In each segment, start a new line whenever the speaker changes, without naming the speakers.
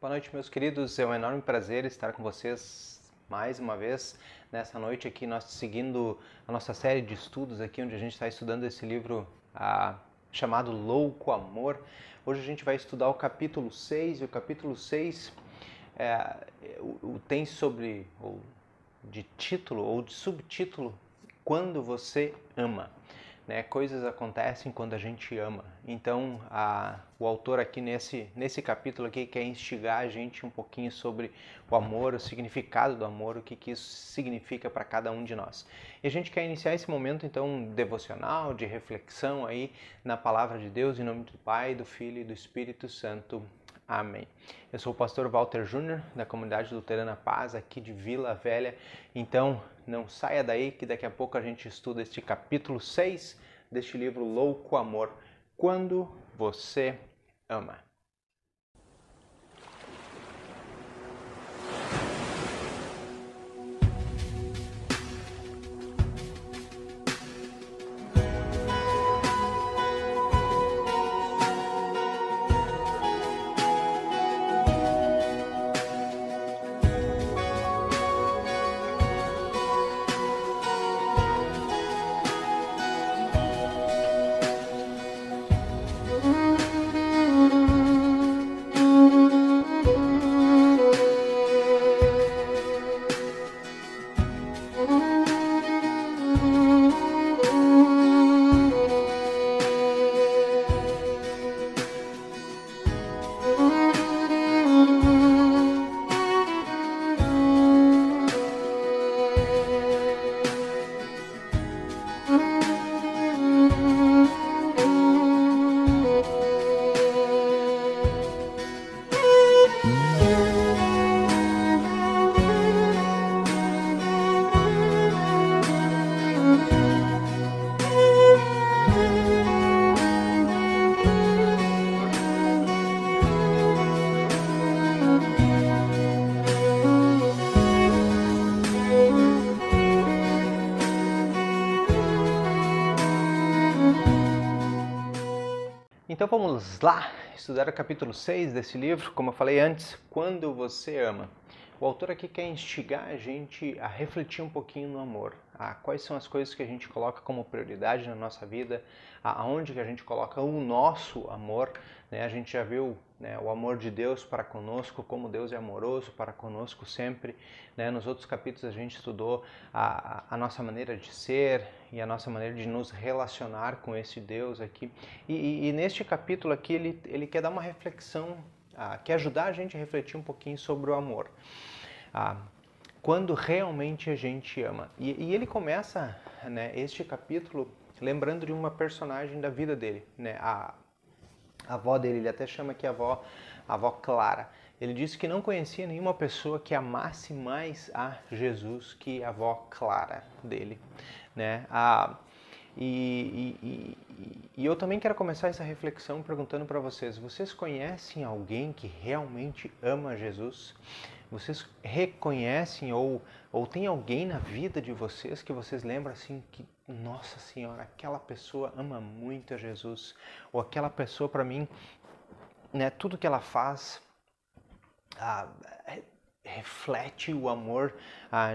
Boa noite, meus queridos. É um enorme prazer estar com vocês mais uma vez nessa noite aqui, nós seguindo a nossa série de estudos aqui, onde a gente está estudando esse livro chamado Louco Amor. Hoje a gente vai estudar o capítulo 6, e o capítulo 6 tem sobre, ou de título ou de subtítulo, Quando Você Ama. Coisas acontecem quando a gente ama. Então, o autor aqui nesse capítulo aqui quer instigar a gente um pouquinho sobre o amor, o significado do amor, o que isso significa para cada um de nós. E a gente quer iniciar esse momento, então, devocional, de reflexão aí na Palavra de Deus, em nome do Pai, do Filho e do Espírito Santo. Amém. Eu sou o pastor Walter Júnior, da Comunidade Luterana Paz, aqui de Vila Velha. Então, não saia daí que daqui a pouco a gente estuda este capítulo 6 deste livro Louco Amor, Quando Você Ama. Então vamos lá estudar o capítulo 6 desse livro, como eu falei antes, Quando Você Ama. O autor aqui quer instigar a gente a refletir um pouquinho no amor, quais são as coisas que a gente coloca como prioridade na nossa vida, aonde que a gente coloca o nosso amor. A gente já viu o amor de Deus para conosco, como Deus é amoroso para conosco sempre. Nos outros capítulos a gente estudou a nossa maneira de ser e a nossa maneira de nos relacionar com esse Deus aqui. E neste capítulo aqui ele quer dar uma reflexão, quer ajudar a gente a refletir um pouquinho sobre o amor. Quando realmente a gente ama. E ele começa este capítulo lembrando de uma personagem da vida dele, a avó dele. Ele até chama aqui a avó Clara. Ele disse que não conhecia nenhuma pessoa que amasse mais a Jesus que a avó Clara dele. E eu também quero começar essa reflexão perguntando para vocês: vocês conhecem alguém que realmente ama Jesus? Vocês reconhecem ou tem alguém na vida de vocês que vocês lembram assim que, nossa Senhora, aquela pessoa ama muito a Jesus? Ou aquela pessoa, para mim, tudo que ela faz reflete o amor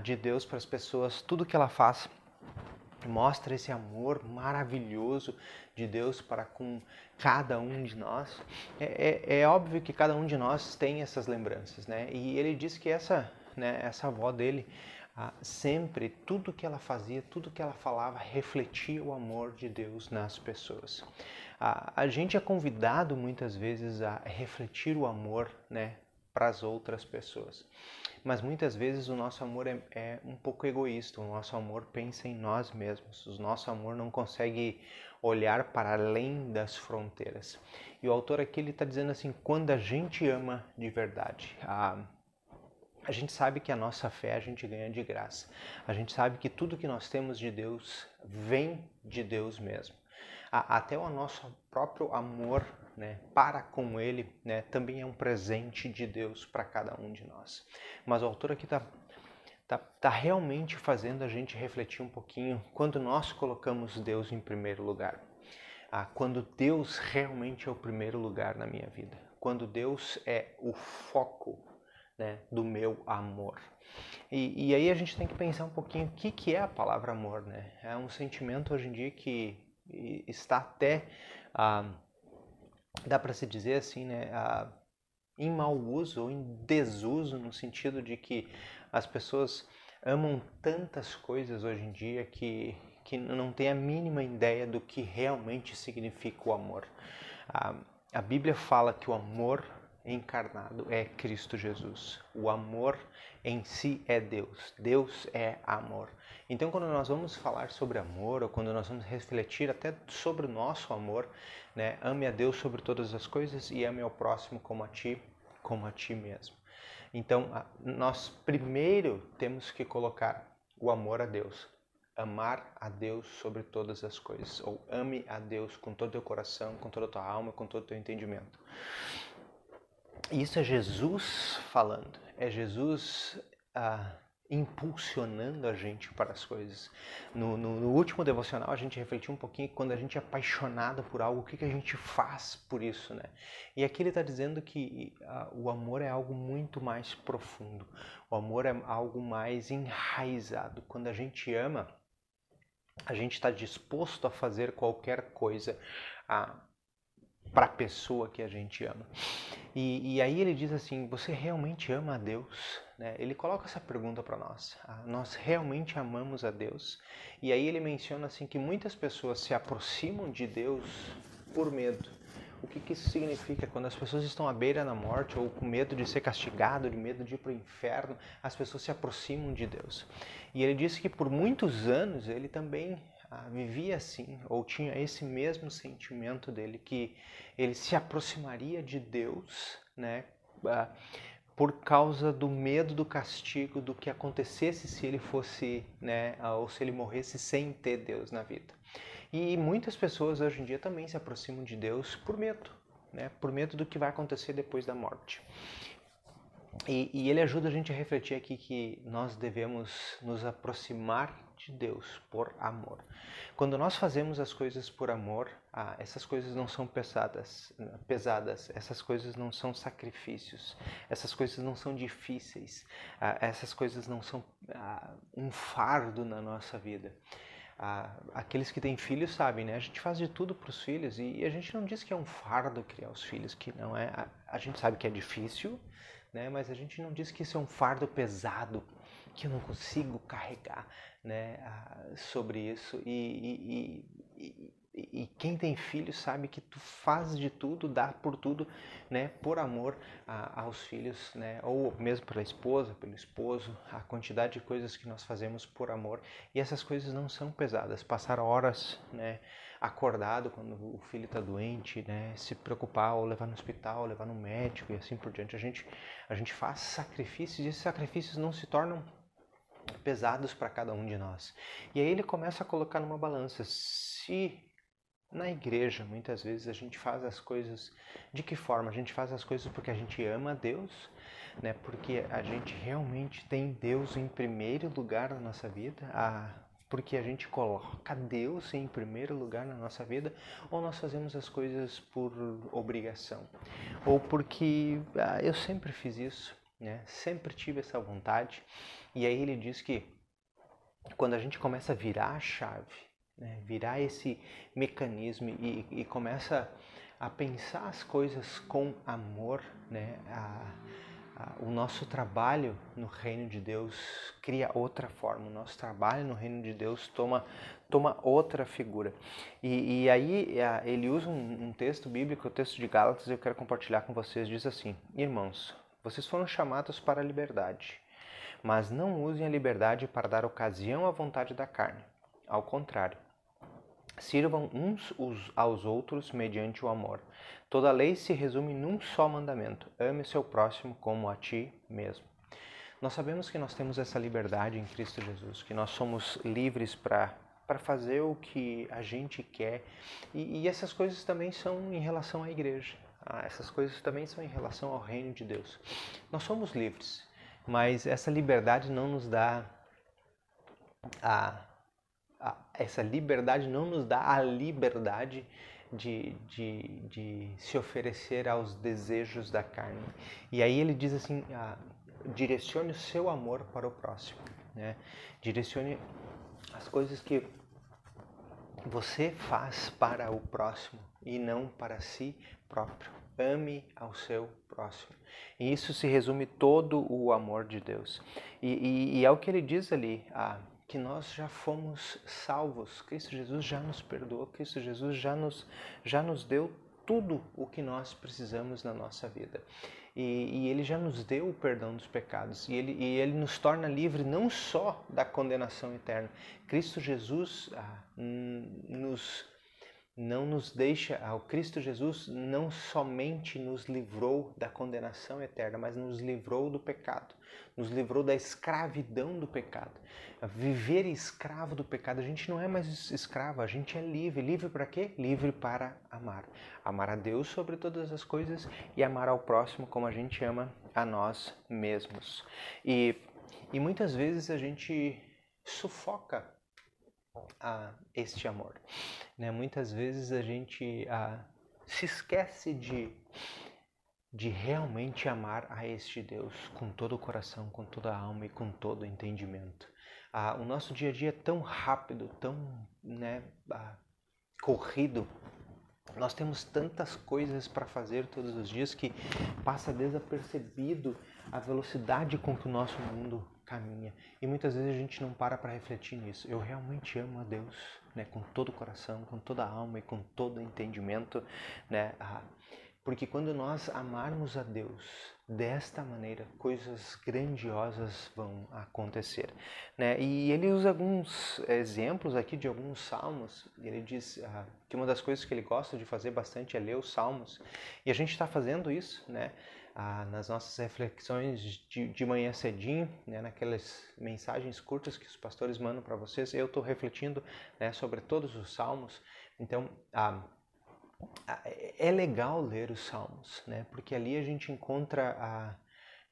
de Deus para as pessoas. Tudo que ela faz mostra esse amor maravilhoso de Deus para com cada um de nós. É óbvio que cada um de nós tem essas lembranças, E ele diz que essa avó dele, sempre, tudo que ela fazia, tudo que ela falava, refletia o amor de Deus nas pessoas. A gente é convidado muitas vezes a refletir o amor, para as outras pessoas. Mas muitas vezes o nosso amor é um pouco egoísta, o nosso amor pensa em nós mesmos, o nosso amor não consegue olhar para além das fronteiras. E o autor aqui está dizendo assim: quando a gente ama de verdade, a gente sabe que a nossa fé a gente ganha de graça. A gente sabe que tudo que nós temos de Deus vem de Deus mesmo. Até o nosso próprio amor para com Ele também é um presente de Deus para cada um de nós. Mas o autor aqui está realmente fazendo a gente refletir um pouquinho quando nós colocamos Deus em primeiro lugar. Quando Deus realmente é o primeiro lugar na minha vida. quando Deus é o foco, né, do meu amor. E aí a gente tem que pensar um pouquinho o que é a palavra amor, né? É um sentimento hoje em dia que está até, dá para se dizer assim, né, em mau uso ou em desuso, no sentido de que as pessoas amam tantas coisas hoje em dia que não tem a mínima ideia do que realmente significa o amor. A Bíblia fala que o amor encarnado é Cristo Jesus. O amor em si é Deus. Deus é amor. Então, quando nós vamos falar sobre amor, ou quando nós vamos refletir até sobre o nosso amor, né, ame a Deus sobre todas as coisas e ame ao próximo como a ti mesmo. Então, nós primeiro temos que colocar o amor a Deus. Amar a Deus sobre todas as coisas. Ou ame a Deus com todo o teu coração, com toda a tua alma, com todo o teu entendimento. Isso é Jesus falando. É Jesus impulsionando a gente para as coisas. No último devocional a gente refletiu um pouquinho que quando a gente é apaixonado por algo, o que a gente faz por isso, né? E aqui ele está dizendo que o amor é algo muito mais profundo. O amor é algo mais enraizado. Quando a gente ama, a gente está disposto a fazer qualquer coisa para a pessoa que a gente ama. E aí ele diz assim, você realmente ama a Deus? Né? Ele coloca essa pergunta para nós. Nós realmente amamos a Deus? E aí ele menciona assim que muitas pessoas se aproximam de Deus por medo. O que isso significa? Quando as pessoas estão à beira da morte ou com medo de ser castigado, de medo de ir para o inferno, as pessoas se aproximam de Deus. E ele disse que por muitos anos ele também vivia assim, ou tinha esse mesmo sentimento dele, que ele se aproximaria de Deus, né, por causa do medo do castigo, do que acontecesse se ele fosse, né, ou se ele morresse sem ter Deus na vida. E muitas pessoas hoje em dia também se aproximam de Deus por medo, né, por medo do que vai acontecer depois da morte. E ele ajuda a gente a refletir aqui que nós devemos nos aproximar de Deus por amor. Quando nós fazemos as coisas por amor, essas coisas não são pesadas, essas coisas não são sacrifícios, essas coisas não são difíceis, essas coisas não são um fardo na nossa vida. Aqueles que têm filhos sabem, né? A gente faz de tudo para os filhos e a gente não diz que é um fardo criar os filhos, que não é. A gente sabe que é difícil, né? Mas a gente não diz que isso é um fardo pesado, que eu não consigo carregar, né? Sobre isso. E quem tem filhos sabe que tu faz de tudo, dá por tudo, né, por amor aos filhos, né, ou mesmo pela esposa, pelo esposo, a quantidade de coisas que nós fazemos por amor. E essas coisas não são pesadas. Passar horas, né, acordado quando o filho está doente, né, se preocupar ou levar no hospital, levar no médico e assim por diante. A gente faz sacrifícios e esses sacrifícios não se tornam pesados para cada um de nós. E aí ele começa a colocar numa balança. Se na igreja, muitas vezes, a gente faz as coisas... De que forma? A gente faz as coisas porque a gente ama a Deus, né? Porque a gente realmente tem Deus em primeiro lugar na nossa vida, porque a gente coloca Deus em primeiro lugar na nossa vida, ou nós fazemos as coisas por obrigação, ou porque eu sempre fiz isso, né? Sempre tive essa vontade. E aí ele diz que quando a gente começa a virar a chave, né, virar esse mecanismo e começa a pensar as coisas com amor, né, o nosso trabalho no reino de Deus cria outra forma, o nosso trabalho no reino de Deus toma outra figura. E aí ele usa um texto bíblico, o texto de Gálatas, eu quero compartilhar com vocês, diz assim: irmãos, vocês foram chamados para a liberdade, mas não usem a liberdade para dar ocasião à vontade da carne. Ao contrário, sirvam uns aos outros mediante o amor. Toda a lei se resume num só mandamento: ame seu próximo como a ti mesmo. Nós sabemos que nós temos essa liberdade em Cristo Jesus, que nós somos livres para fazer o que a gente quer. E essas coisas também são em relação à igreja. Essas coisas também são em relação ao reino de Deus. Nós somos livres, mas essa liberdade não nos dá essa liberdade não nos dá a liberdade de se oferecer aos desejos da carne. E aí ele diz assim, direcione o seu amor para o próximo, né? Direcione as coisas que você faz para o próximo e não para si próprio. Ame ao seu próximo. E isso se resume todo o amor de Deus. E é o que ele diz ali, que nós já fomos salvos. Cristo Jesus já nos perdoou, Cristo Jesus já nos deu tudo o que nós precisamos na nossa vida. E Ele já nos deu o perdão dos pecados. E Ele nos torna livre não só da condenação eterna. Cristo Jesus não nos deixa, o Cristo Jesus não somente nos livrou da condenação eterna, mas nos livrou do pecado, nos livrou da escravidão do pecado. Viver escravo do pecado, a gente não é mais escravo, a gente é livre. Livre para quê? Livre para amar. Amar a Deus sobre todas as coisas e amar ao próximo como a gente ama a nós mesmos. E muitas vezes a gente sufoca este amor, né? Muitas vezes a gente se esquece de realmente amar a este Deus com todo o coração, com toda a alma e com todo o entendimento. O nosso dia a dia é tão rápido, tão corrido. Nós temos tantas coisas para fazer todos os dias que passa desapercebido a velocidade com que o nosso mundo caminha. E muitas vezes a gente não para refletir nisso. Eu realmente amo a Deus, né, com todo o coração, com toda a alma e com todo o entendimento, né? Porque quando nós amarmos a Deus desta maneira, coisas grandiosas vão acontecer, né? E ele usa alguns exemplos aqui de alguns salmos. Ele diz que uma das coisas que ele gosta de fazer bastante é ler os salmos. E a gente está fazendo isso, né? Nas nossas reflexões de manhã cedinho, né? Naquelas mensagens curtas que os pastores mandam para vocês. Eu estou refletindo, né, sobre todos os salmos. Então, é legal ler os salmos, né? Porque ali a gente encontra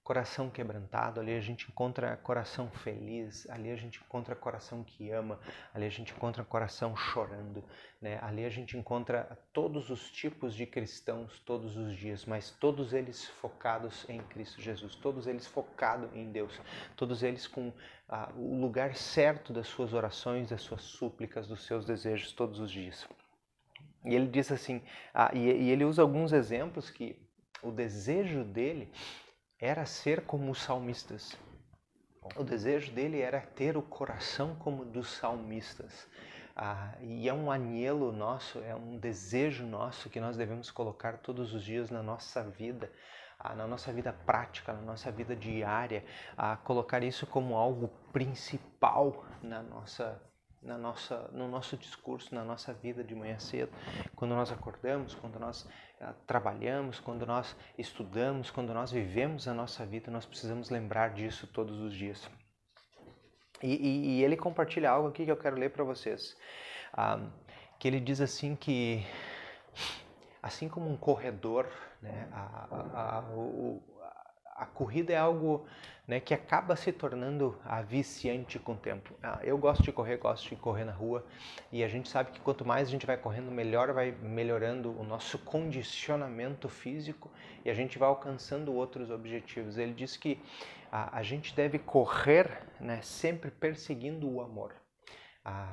coração quebrantado, ali a gente encontra coração feliz, ali a gente encontra coração que ama, ali a gente encontra coração chorando, né? Ali a gente encontra todos os tipos de cristãos todos os dias, mas todos eles focados em Cristo Jesus, todos eles focados em Deus, todos eles com o lugar certo das suas orações, das suas súplicas, dos seus desejos todos os dias. E ele diz assim, e ele usa alguns exemplos que o desejo dele era ser como os salmistas. O desejo dele era ter o coração como dos salmistas. E é um anhelo nosso, é um desejo nosso que nós devemos colocar todos os dias na nossa vida prática, na nossa vida diária, colocar isso como algo principal no nosso discurso, na nossa vida de manhã cedo, quando nós acordamos, quando nós trabalhamos, quando nós estudamos, quando nós vivemos a nossa vida, nós precisamos lembrar disso todos os dias. E ele compartilha algo aqui que eu quero ler para vocês, que ele diz assim que, assim como um corredor, né, a corrida é algo, né, que acaba se tornando viciante com o tempo. Eu gosto de correr na rua, e a gente sabe que quanto mais a gente vai correndo, melhor vai melhorando o nosso condicionamento físico e a gente vai alcançando outros objetivos. Ele diz que a gente deve correr, né, sempre perseguindo o amor.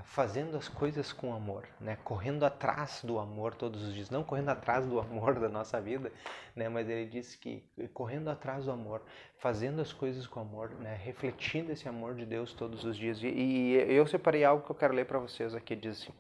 Fazendo as coisas com amor, né? Correndo atrás do amor todos os dias, não correndo atrás do amor da nossa vida, né? Mas ele disse que correndo atrás do amor, fazendo as coisas com amor, né? Refletindo esse amor de Deus todos os dias. E eu separei algo que eu quero ler para vocês aqui, diz assim: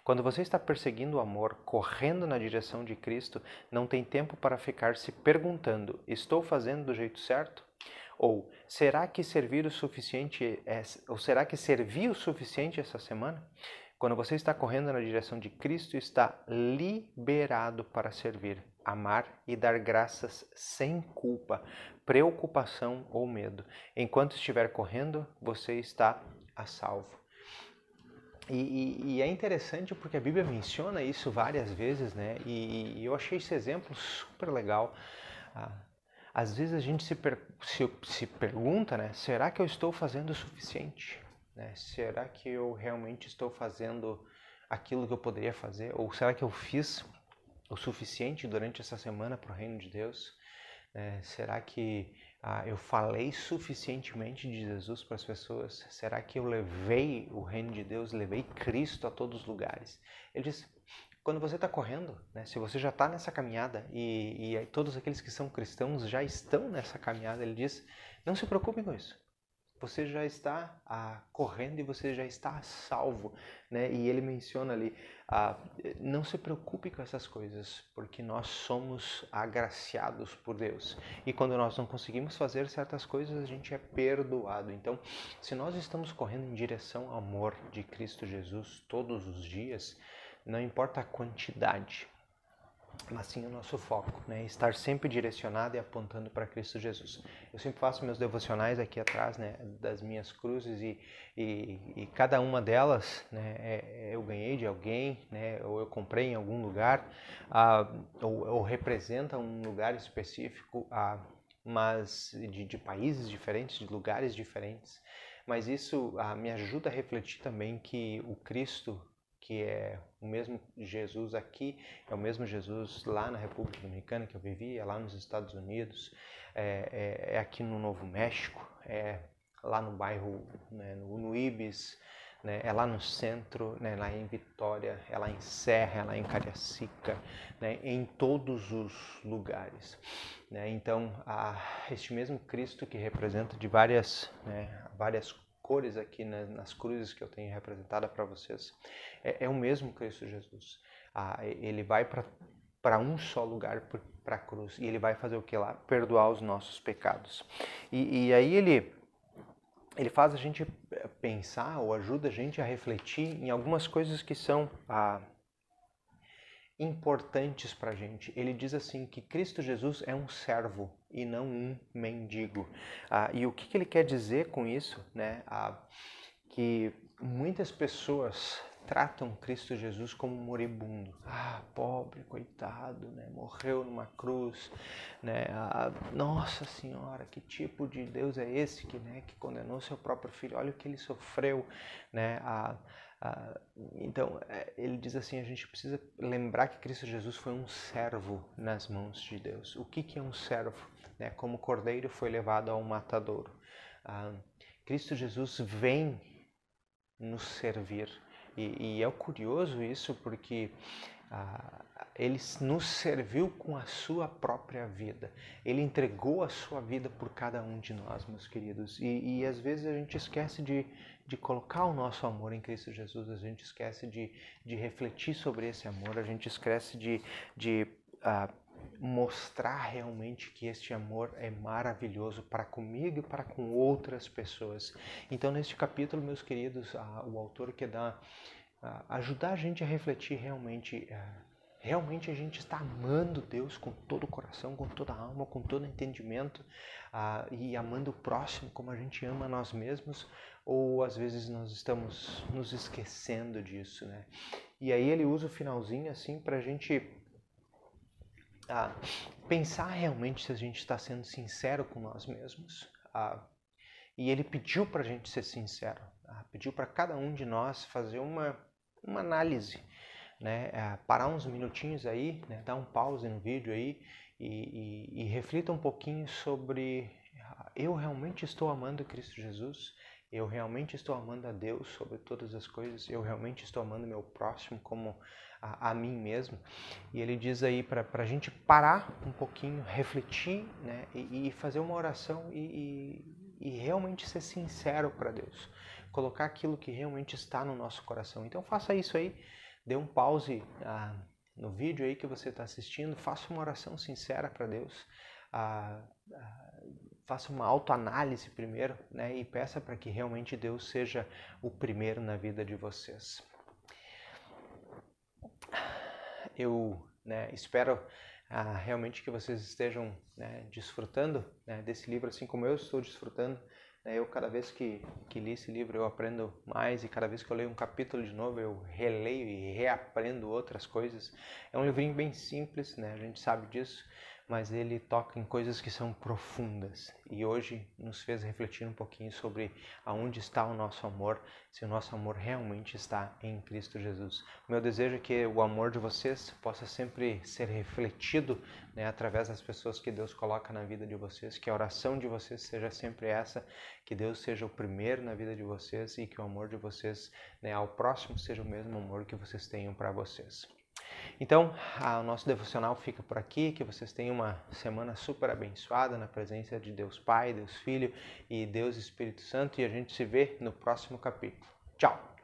quando você está perseguindo o amor, correndo na direção de Cristo, não tem tempo para ficar se perguntando, estou fazendo do jeito certo? Ou será que servi o suficiente essa semana? Quando você está correndo na direção de Cristo, está liberado para servir, amar e dar graças sem culpa, preocupação ou medo. Enquanto estiver correndo, você está a salvo. E é interessante porque a Bíblia menciona isso várias vezes, né? E eu achei esse exemplo super legal. Às vezes a gente se pergunta, né, será que eu estou fazendo o suficiente? Né? Será que eu realmente estou fazendo aquilo que eu poderia fazer? Ou será que eu fiz o suficiente durante essa semana para o reino de Deus? Será que eu falei suficientemente de Jesus para as pessoas? Será que eu levei o reino de Deus, levei Cristo a todos os lugares? Ele diz, quando você está correndo, né, se você já está nessa caminhada e todos aqueles que são cristãos já estão nessa caminhada, ele diz, não se preocupe com isso. Você já está correndo e você já está salvo, né? E ele menciona ali, não se preocupe com essas coisas, porque nós somos agraciados por Deus. E quando nós não conseguimos fazer certas coisas, a gente é perdoado. Então, se nós estamos correndo em direção ao amor de Cristo Jesus todos os dias, não importa a quantidade, mas sim o nosso foco, né? Estar sempre direcionado e apontando para Cristo Jesus. Eu sempre faço meus devocionais aqui atrás, né, das minhas cruzes e cada uma delas, né, eu ganhei de alguém, né, ou eu comprei em algum lugar, ou representa um lugar específico, mas de países diferentes, de lugares diferentes. Mas isso me ajuda a refletir também que o Cristo, que é o mesmo Jesus aqui, é o mesmo Jesus lá na República Dominicana que eu vivi, é lá nos Estados Unidos, é aqui no Novo México, é lá no bairro, né, no Ibis, né, é lá no centro, né, lá em Vitória, é lá em Serra, é lá em Cariacica, né, em todos os lugares. Né? Então, este mesmo Cristo que representa de várias cores aqui nas cruzes que eu tenho representada para vocês, é o mesmo Cristo Jesus. Ele vai para um só lugar, para a cruz, e ele vai fazer o que lá? Perdoar os nossos pecados. E aí ele faz a gente pensar, ou ajuda a gente a refletir em algumas coisas que são importantes para a gente. Ele diz assim que Cristo Jesus é um servo e não um mendigo. E o que ele quer dizer com isso? Né? Que muitas pessoas tratam Cristo Jesus como um moribundo. Pobre, coitado, né? Morreu numa cruz. Né? Nossa Senhora, que tipo de Deus é esse que condenou seu próprio filho? Olha o que ele sofreu. Né? Então, ele diz assim, a gente precisa lembrar que Cristo Jesus foi um servo nas mãos de Deus. O que é um servo? Né? Como o cordeiro foi levado ao matadouro. Cristo Jesus vem nos servir. E é curioso isso porque ele nos serviu com a sua própria vida. Ele entregou a sua vida por cada um de nós, meus queridos. E às vezes a gente esquece de colocar o nosso amor em Cristo Jesus, a gente esquece de refletir sobre esse amor, a gente esquece de mostrar realmente que este amor é maravilhoso para comigo e para com outras pessoas. Então, neste capítulo, meus queridos, o autor quer ajudar a gente a refletir realmente a gente está amando Deus com todo o coração, com toda a alma, com todo o entendimento e amando o próximo como a gente ama nós mesmos, ou às vezes nós estamos nos esquecendo disso, né? E aí ele usa o finalzinho assim para a gente pensar realmente se a gente está sendo sincero com nós mesmos. E ele pediu para a gente ser sincero, pediu para cada um de nós fazer uma análise, né? Parar uns minutinhos aí, né? Dar um pause no vídeo aí e reflita um pouquinho sobre: eu realmente estou amando Cristo Jesus? Eu realmente estou amando a Deus sobre todas as coisas? Eu realmente estou amando meu próximo como a mim mesmo? E ele diz aí para a gente parar um pouquinho, refletir, né? E fazer uma oração e realmente ser sincero para Deus. Colocar aquilo que realmente está no nosso coração. Então faça isso aí, dê um pause no vídeo aí que você está assistindo, faça uma oração sincera para Deus. Faça uma autoanálise primeiro, né? E peça para que realmente Deus seja o primeiro na vida de vocês. Eu espero realmente que vocês estejam desfrutando desse livro, assim como eu estou desfrutando. Eu, cada vez que li esse livro, eu aprendo mais, e cada vez que eu leio um capítulo de novo, eu releio e reaprendo outras coisas. É um livrinho bem simples, né? A gente sabe disso, mas ele toca em coisas que são profundas. E hoje nos fez refletir um pouquinho sobre aonde está o nosso amor, se o nosso amor realmente está em Cristo Jesus. O meu desejo é que o amor de vocês possa sempre ser refletido, né, através das pessoas que Deus coloca na vida de vocês, que a oração de vocês seja sempre essa, que Deus seja o primeiro na vida de vocês e que o amor de vocês, né, ao próximo seja o mesmo amor que vocês tenham para vocês. Então, o nosso devocional fica por aqui, que vocês tenham uma semana super abençoada na presença de Deus Pai, Deus Filho e Deus Espírito Santo, e a gente se vê no próximo capítulo. Tchau!